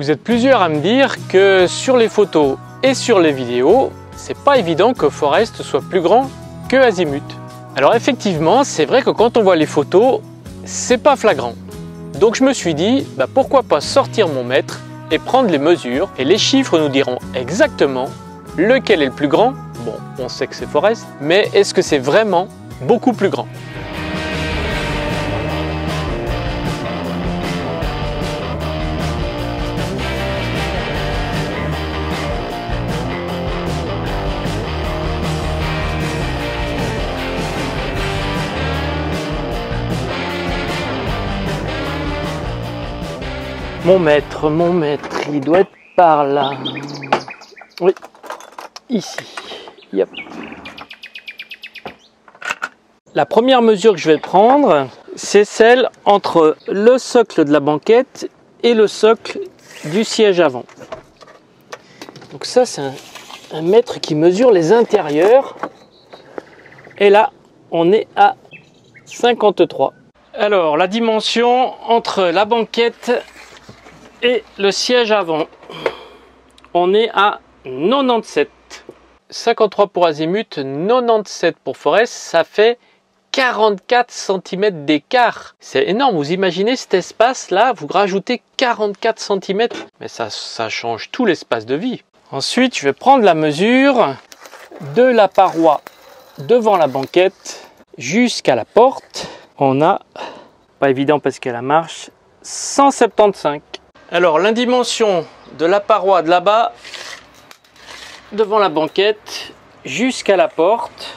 Vous êtes plusieurs à me dire que sur les photos et sur les vidéos, c'est pas évident que Forest soit plus grand que Azimut. Alors effectivement, c'est vrai que quand on voit les photos, c'est pas flagrant. Donc je me suis dit, pourquoi pas sortir mon mètre et prendre les mesures, et les chiffres nous diront exactement lequel est le plus grand. Bon, on sait que c'est Forest, mais est-ce que c'est vraiment beaucoup plus grand? Mon mètre, il doit être par là. Oui, ici. Yep. La première mesure que je vais prendre, c'est celle entre le socle de la banquette et le socle du siège avant. Donc ça, c'est un mètre qui mesure les intérieurs. Et là, on est à 53. Alors, la dimension entre la banquette et le siège avant, on est à 97. 53 pour Azimut, 97 pour Forest, ça fait 44 cm d'écart. C'est énorme, vous imaginez cet espace-là, vous rajoutez 44 cm, mais ça change tout l'espace de vie. Ensuite, je vais prendre la mesure de la paroi devant la banquette jusqu'à la porte. On a, pas évident parce qu'elle a la marche, 175. Alors, la dimension de la paroi de là-bas, devant la banquette, jusqu'à la porte,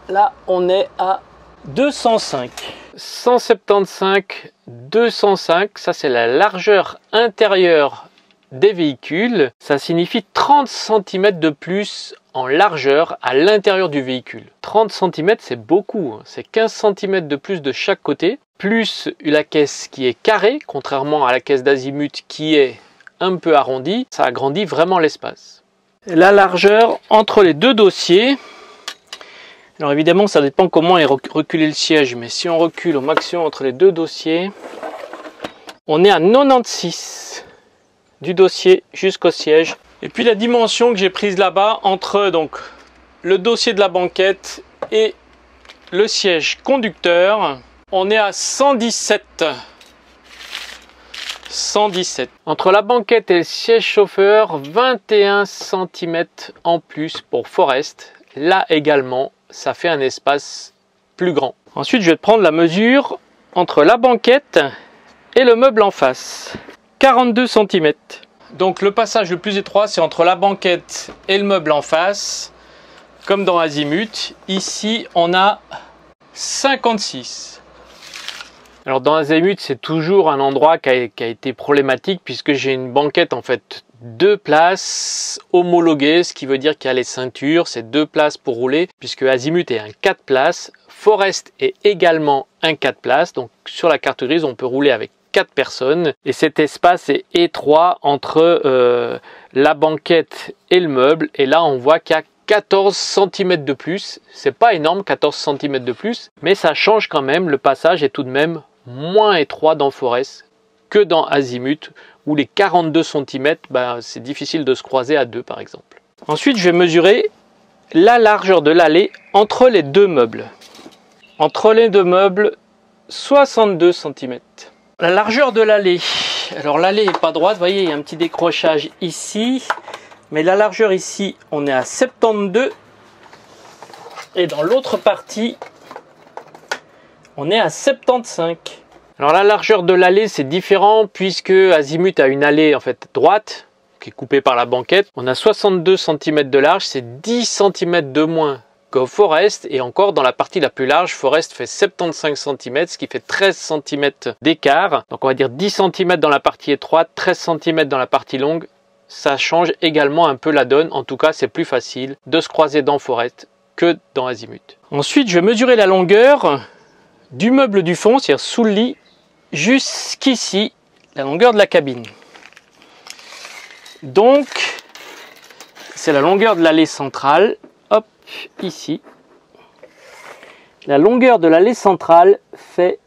là, on est à 205. 175, 205, ça c'est la largeur intérieure des véhicules. Ça signifie 30 cm de plus en largeur à l'intérieur du véhicule. 30 cm, c'est beaucoup, hein. C'est 15 cm de plus de chaque côté, plus la caisse qui est carrée, contrairement à la caisse d'Azimut qui est un peu arrondie. Ça agrandit vraiment l'espace. La largeur entre les deux dossiers, alors évidemment ça dépend comment est reculé le siège, mais si on recule au maximum entre les deux dossiers, on est à 96 du dossier jusqu'au siège. Et puis la dimension que j'ai prise là-bas entre donc le dossier de la banquette et le siège conducteur, on est à 117. 117. Entre la banquette et le siège chauffeur, 21 cm en plus pour Forest. Là également, ça fait un espace plus grand. Ensuite, je vais prendre la mesure entre la banquette et le meuble en face. 42 cm. Donc le passage le plus étroit, c'est entre la banquette et le meuble en face. Comme dans Azimut. Ici, on a 56. Alors dans Azimut, c'est toujours un endroit qui a été problématique puisque j'ai une banquette en fait 2 places homologuées, ce qui veut dire qu'il y a les ceintures, c'est 2 places pour rouler puisque Azimut est un 4 places, Forest est également un 4 places, donc sur la carte grise on peut rouler avec 4 personnes et cet espace est étroit entre la banquette et le meuble et là on voit qu'il y a 14 cm de plus, c'est pas énorme 14 cm de plus, mais ça change quand même, le passage est tout de même moins étroit dans Forest que dans Azimut où les 42 cm, c'est difficile de se croiser à deux par exemple. Ensuite, je vais mesurer la largeur de l'allée entre les deux meubles. Entre les deux meubles, 62 cm. La largeur de l'allée. Alors l'allée n'est pas droite, vous voyez, il y a un petit décrochage ici. Mais la largeur ici, on est à 72. Et dans l'autre partie, on est à 75. Alors la largeur de l'allée c'est différent puisque Azimut a une allée en fait droite qui est coupée par la banquette. On a 62 cm de large, c'est 10 cm de moins que Forest et encore dans la partie la plus large, Forest fait 75 cm, ce qui fait 13 cm d'écart. Donc on va dire 10 cm dans la partie étroite, 13 cm dans la partie longue. Ça change également un peu la donne, en tout cas c'est plus facile de se croiser dans Forest que dans Azimut. Ensuite je vais mesurer la longueur du meuble du fond, c'est-à-dire sous le lit, jusqu'ici, la longueur de la cabine. Donc, c'est la longueur de l'allée centrale, hop, ici. La longueur de l'allée centrale fait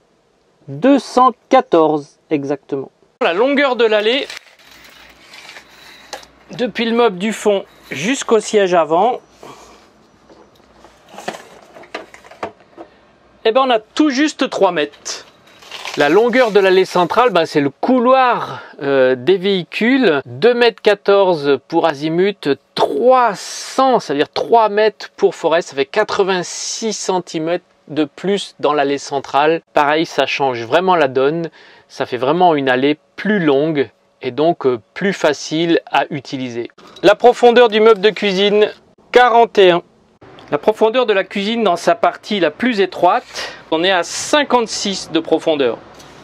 214 exactement. La longueur de l'allée depuis le meuble du fond jusqu'au siège avant, et ben on a tout juste 3 mètres. La longueur de l'allée centrale, c'est le couloir des véhicules, 2,14 m pour azimut, 300, c'est-à-dire 3 mètres pour Forest, ça fait 86 cm de plus dans l'allée centrale. Pareil, ça change vraiment la donne, ça fait vraiment une allée plus longue et donc plus facile à utiliser. La profondeur du meuble de cuisine, 41. La profondeur de la cuisine dans sa partie la plus étroite, on est à 56 de profondeur.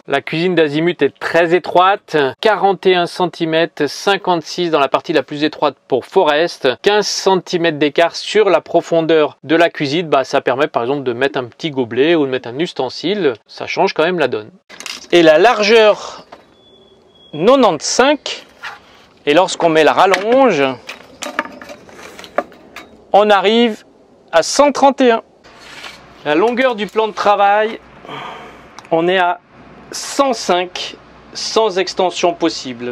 La cuisine d'azimut est très étroite, 41 cm, 56 dans la partie la plus étroite pour Forest, 15 cm d'écart sur la profondeur de la cuisine, ça permet par exemple de mettre un petit gobelet ou de mettre un ustensile, ça change quand même la donne. Et la largeur 95, et lorsqu'on met la rallonge, on arrive à 131. La longueur du plan de travail, on est à 105 sans extension possible.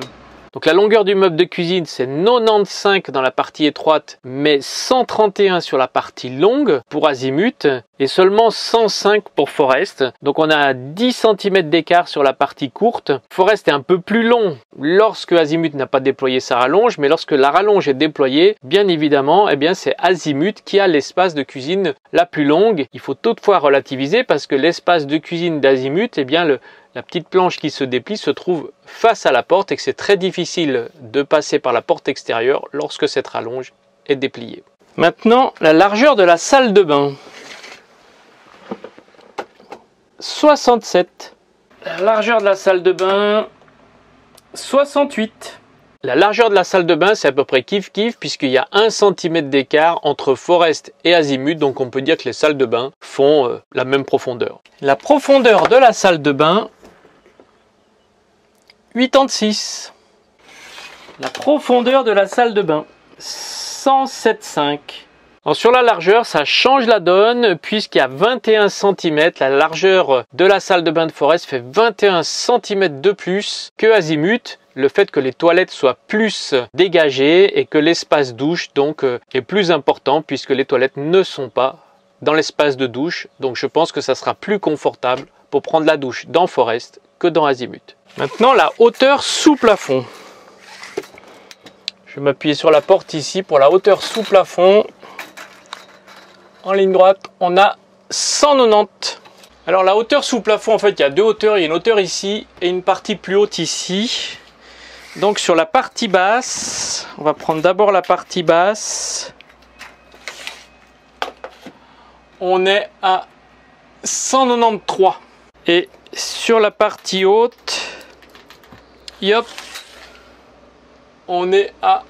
Donc la longueur du meuble de cuisine, c'est 95 dans la partie étroite, mais 131 sur la partie longue pour azimut et seulement 105 pour Forest. Donc on a 10 cm d'écart sur la partie courte. Forest est un peu plus long lorsque azimut n'a pas déployé sa rallonge, mais lorsque la rallonge est déployée, bien évidemment, c'est azimut qui a l'espace de cuisine la plus longue. Il faut toutefois relativiser parce que l'espace de cuisine d'azimut, la petite planche qui se déplie se trouve face à la porte et que c'est très difficile de passer par la porte extérieure lorsque cette rallonge est dépliée. Maintenant, la largeur de la salle de bain. 67. La largeur de la salle de bain, 68. La largeur de la salle de bain, c'est à peu près kiff-kiff puisqu'il y a 1 cm d'écart entre Forest et azimut, donc on peut dire que les salles de bain font la même profondeur. La profondeur de la salle de bain, 86. La profondeur de la salle de bain, 107,5. Alors sur la largeur, ça change la donne puisqu'il y a 21 cm. La largeur de la salle de bain de Forest fait 21 cm de plus que azimut. Le fait que les toilettes soient plus dégagées et que l'espace douche donc est plus important puisque les toilettes ne sont pas dans l'espace de douche. Donc je pense que ça sera plus confortable pour prendre la douche dans Forest que dans azimut. Maintenant la hauteur sous plafond. Je vais m'appuyer sur la porte ici pour la hauteur sous plafond. En ligne droite, on a 190. Alors la hauteur sous plafond, en fait, il y a deux hauteurs. Il y a une hauteur ici et une partie plus haute ici. Donc sur la partie basse, on va prendre d'abord la partie basse. On est à 193. Et sur la partie haute, hop, on est à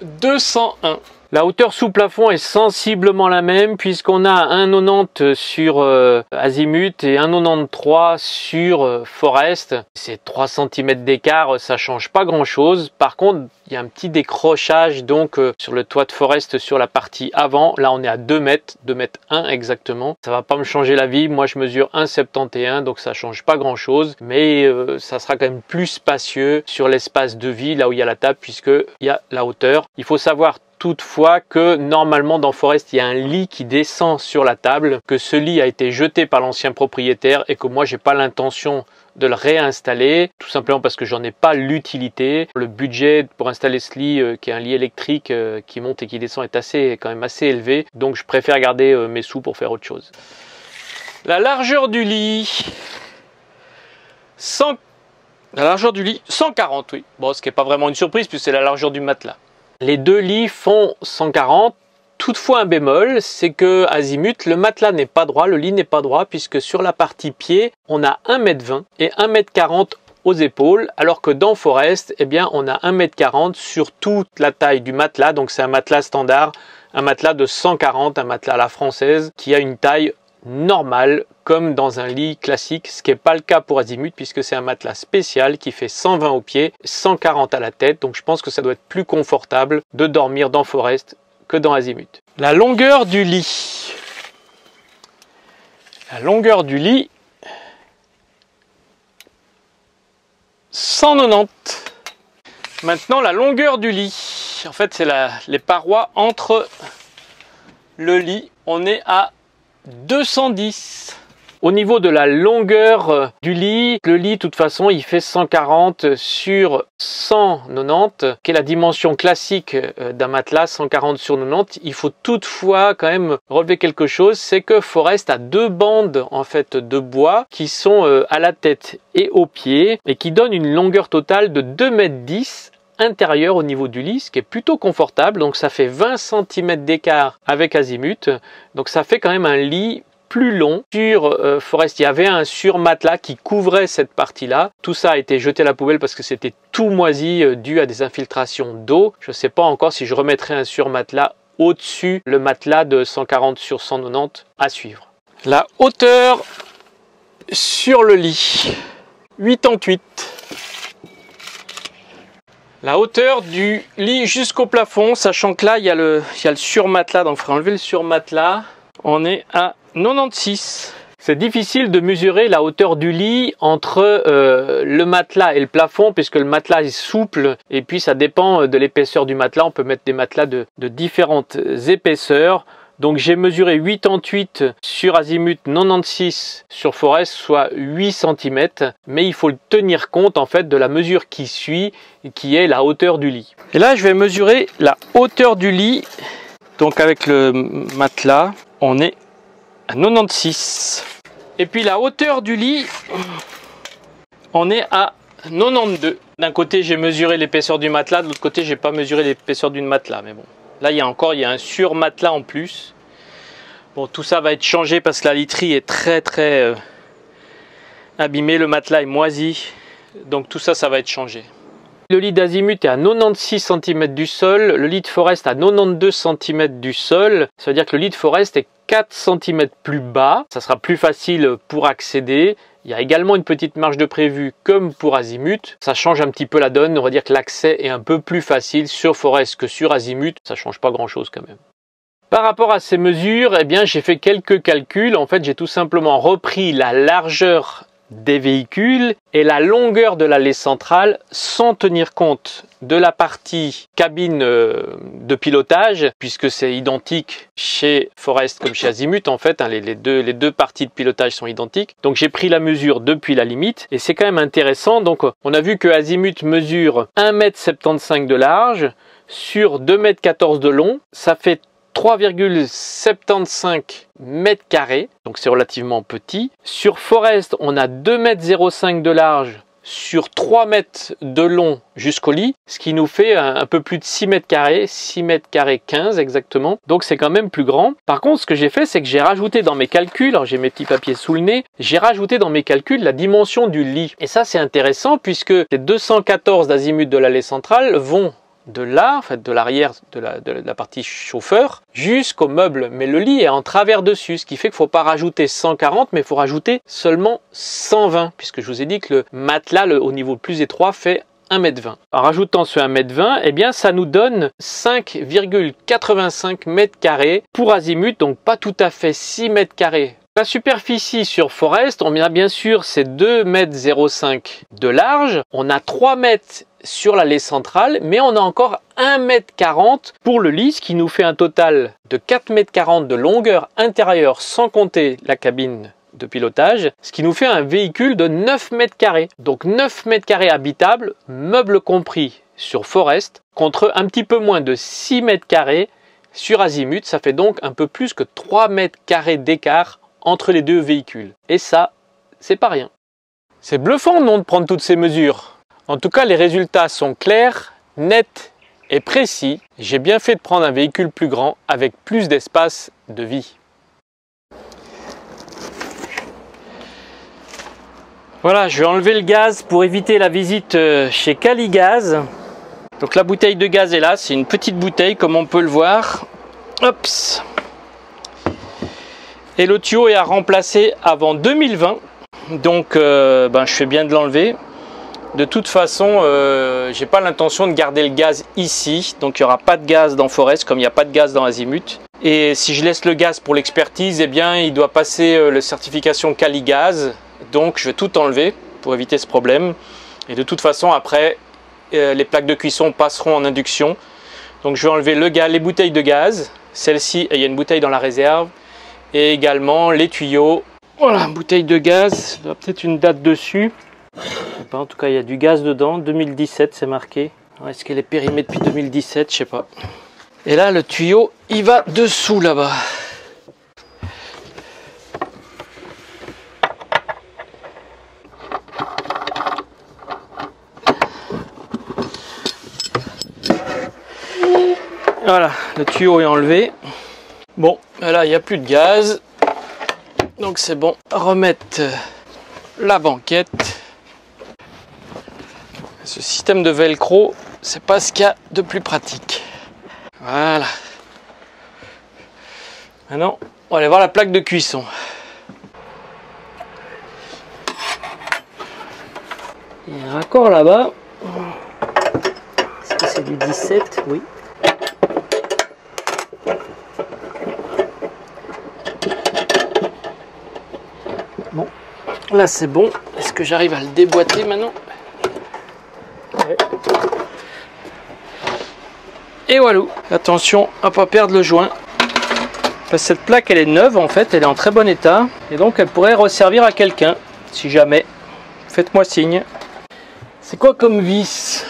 201. La hauteur sous plafond est sensiblement la même puisqu'on a 1,90 sur azimut et 1,93 sur Forest. C'est 3 cm d'écart, ça change pas grand chose. Par contre, il y a un petit décrochage donc sur le toit de Forest sur la partie avant. Là, on est à 2 mètres, 2 mètres 1 exactement. Ça va pas me changer la vie. Moi, je mesure 1,71 donc ça change pas grand chose. Mais ça sera quand même plus spacieux sur l'espace de vie là où il y a la table puisque il y a la hauteur. Il faut savoir toutefois que normalement dans Forest il y a un lit qui descend sur la table, que ce lit a été jeté par l'ancien propriétaire et que moi j'ai pas l'intention de le réinstaller, tout simplement parce que j'en ai pas l'utilité. Le budget pour installer ce lit qui est un lit électrique qui monte et qui descend est quand même assez élevé, donc je préfère garder mes sous pour faire autre chose. La largeur du lit, la largeur du lit 140, oui. Bon, ce qui n'est pas vraiment une surprise puisque c'est la largeur du matelas. Les deux lits font 140, toutefois un bémol, c'est que azimut, le matelas n'est pas droit, le lit n'est pas droit, puisque sur la partie pied, on a 1,20 m et 1,40 m aux épaules, alors que dans Forest, on a 1,40 m sur toute la taille du matelas, donc c'est un matelas standard, un matelas de 140, un matelas à la française, qui a une taille normale, comme dans un lit classique, ce qui n'est pas le cas pour azimut puisque c'est un matelas spécial qui fait 120 au pied, 140 à la tête, donc je pense que ça doit être plus confortable de dormir dans Forest que dans azimut. La longueur du lit. La longueur du lit, 190. Maintenant la longueur du lit. En fait, c'est les parois entre le lit. On est à 210. Au niveau de la longueur du lit, le lit, de toute façon, il fait 140 sur 190, qui est la dimension classique d'un matelas, 140 sur 90. Il faut toutefois quand même relever quelque chose, c'est que Forest a deux bandes en fait de bois qui sont à la tête et aux pieds et qui donnent une longueur totale de 2,10 m intérieur au niveau du lit, ce qui est plutôt confortable. Donc ça fait 20 cm d'écart avec azimut. Donc ça fait quand même un lit plus long. Sur Forest, il y avait un surmatelas qui couvrait cette partie-là. Tout ça a été jeté à la poubelle parce que c'était tout moisi dû à des infiltrations d'eau. Je ne sais pas encore si je remettrai un surmatelas au-dessus le matelas de 140 sur 190 à suivre. La hauteur sur le lit, 88. La hauteur du lit jusqu'au plafond, sachant que là, il y a le surmatelas, donc il faudra enlever le surmatelas. On est à 96. C'est difficile de mesurer la hauteur du lit entre le matelas et le plafond, puisque le matelas est souple et puis ça dépend de l'épaisseur du matelas. On peut mettre des matelas de différentes épaisseurs. Donc j'ai mesuré 88 sur azimut, 96 sur Forest, soit 8 cm. Mais il faut tenir compte en fait de la mesure qui suit, qui est la hauteur du lit. Et là je vais mesurer la hauteur du lit. Donc avec le matelas, on est à 96. Et puis la hauteur du lit, on est à 92. D'un côté j'ai mesuré l'épaisseur du matelas, de l'autre côté j'ai pas mesuré l'épaisseur du matelas, mais bon. Là il y a un surmatelas en plus. Bon, tout ça va être changé parce que la literie est très abîmée, le matelas est moisi. Donc tout ça, ça va être changé. Le lit d'azimut est à 96 cm du sol, le lit de Forest à 92 cm du sol. Ça veut dire que le lit de Forest est 4 cm plus bas. Ça sera plus facile pour accéder. Il y a également une petite marge de prévu comme pour azimut. Ça change un petit peu la donne. On va dire que l'accès est un peu plus facile sur Forest que sur azimut. Ça change pas grand chose quand même. Par rapport à ces mesures, eh bien, j'ai fait quelques calculs. En fait, j'ai tout simplement repris la largeur des véhicules et la longueur de l'allée centrale sans tenir compte de la partie cabine de pilotage, puisque c'est identique chez Forest comme chez azimut en fait, hein, les deux parties de pilotage sont identiques. Donc j'ai pris la mesure depuis la limite et c'est quand même intéressant. Donc on a vu que azimut mesure 1,75 m de large sur 2,14 m de long, ça fait 3,75 mètres carrés, donc c'est relativement petit. Sur Forest, on a 2,05 m de large sur 3 mètres de long jusqu'au lit, ce qui nous fait un peu plus de 6 mètres carrés, 6 mètres carrés 15 exactement, donc c'est quand même plus grand. Par contre, ce que j'ai fait, c'est que j'ai rajouté dans mes calculs, alors j'ai mes petits papiers sous le nez, j'ai rajouté dans mes calculs la dimension du lit. Et ça, c'est intéressant puisque les 214 d'azimut de l'allée centrale vont de là, en fait, de l'arrière de la partie chauffeur jusqu'au meuble. Mais le lit est en travers dessus, ce qui fait qu'il ne faut pas rajouter 140, mais il faut rajouter seulement 120, puisque je vous ai dit que le matelas, au niveau le plus étroit, fait 1,20 m. En rajoutant ce 1,20 m, eh bien, ça nous donne 5,85 mètres carrés pour azimut, donc pas tout à fait 6 mètres carrés. La superficie sur Forest, on a bien sûr ces 2,05 m de large, on a 3 mètres sur l'allée centrale, mais on a encore 1,40 m pour le lit, ce qui nous fait un total de 4,40 m de longueur intérieure sans compter la cabine de pilotage, ce qui nous fait un véhicule de 9 mètres carrés. Donc 9 mètres carrés habitables, meubles compris sur Forest, contre un petit peu moins de 6 mètres carrés sur azimut. Ça fait donc un peu plus que 3 mètres carrés d'écart entre les deux véhicules. Et ça, c'est pas rien. C'est bluffant, non, de prendre toutes ces mesures. En tout cas, les résultats sont clairs, nets et précis. J'ai bien fait de prendre un véhicule plus grand avec plus d'espace de vie. Voilà, je vais enlever le gaz pour éviter la visite chez Caligaz. Donc la bouteille de gaz est là, c'est une petite bouteille comme on peut le voir. Hops. Et le tuyau est à remplacer avant 2020. Donc je fais bien de l'enlever. De toute façon, j'ai pas l'intention de garder le gaz ici. Donc il n'y aura pas de gaz dans Forest comme il n'y a pas de gaz dans azimut. Et si je laisse le gaz pour l'expertise, eh bien il doit passer la certification Caligaz. Donc je vais tout enlever pour éviter ce problème. Et de toute façon après, les plaques de cuisson passeront en induction. Donc je vais enlever les bouteilles de gaz. Celle-ci, il y a une bouteille dans la réserve. Et également les tuyaux. Voilà, bouteille de gaz. Il y a peut-être une date dessus. Je sais pas, en tout cas, il y a du gaz dedans. 2017, c'est marqué. Est-ce qu'elle est périmée depuis 2017? Je sais pas. Et là, le tuyau, il va dessous là-bas. Voilà, le tuyau est enlevé. Bon, là, il n'y a plus de gaz. Donc c'est bon. Remettre la banquette. Ce système de velcro, c'est pas ce qu'il y a de plus pratique. Voilà. Maintenant, on va aller voir la plaque de cuisson. Il y a un raccord là-bas. Est-ce que c'est du 17? Oui. Bon, là c'est bon. Est-ce que j'arrive à le déboîter maintenant? Ouais. Et voilà. Attention à ne pas perdre le joint. Parce que cette plaque elle est neuve en fait, elle est en très bon état. Et donc elle pourrait resservir à quelqu'un. Si jamais, faites-moi signe. C'est quoi comme vis?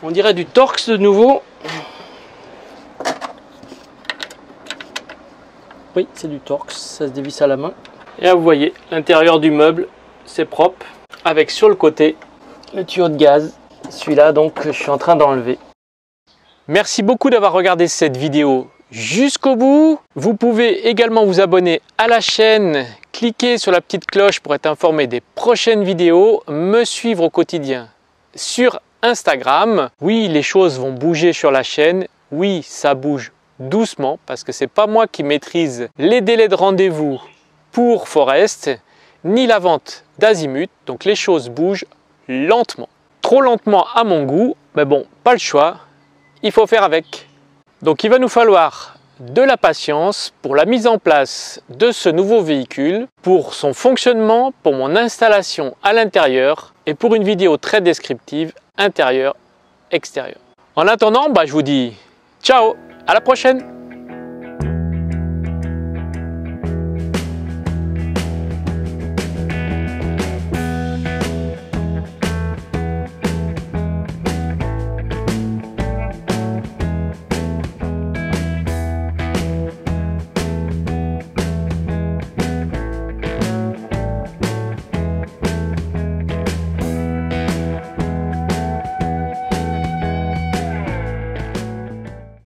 On dirait du Torx de nouveau. Oui, c'est du Torx, ça se dévisse à la main. Et là vous voyez, l'intérieur du meuble, c'est propre. Avec sur le côté, le tuyau de gaz. Celui-là donc, je suis en train d'enlever. Merci beaucoup d'avoir regardé cette vidéo jusqu'au bout. Vous pouvez également vous abonner à la chaîne, cliquer sur la petite cloche pour être informé des prochaines vidéos, me suivre au quotidien sur Instagram. Oui, les choses vont bouger sur la chaîne. Oui, ça bouge doucement parce que c'est pas moi qui maîtrise les délais de rendez-vous pour Forest, ni la vente d'Azimut. Donc les choses bougent lentement. Trop lentement à mon goût, mais bon, pas le choix. Il faut faire avec. Donc il va nous falloir de la patience pour la mise en place de ce nouveau véhicule, pour son fonctionnement, pour mon installation à l'intérieur et pour une vidéo très descriptive intérieure-extérieure. En attendant, je vous dis ciao, à la prochaine!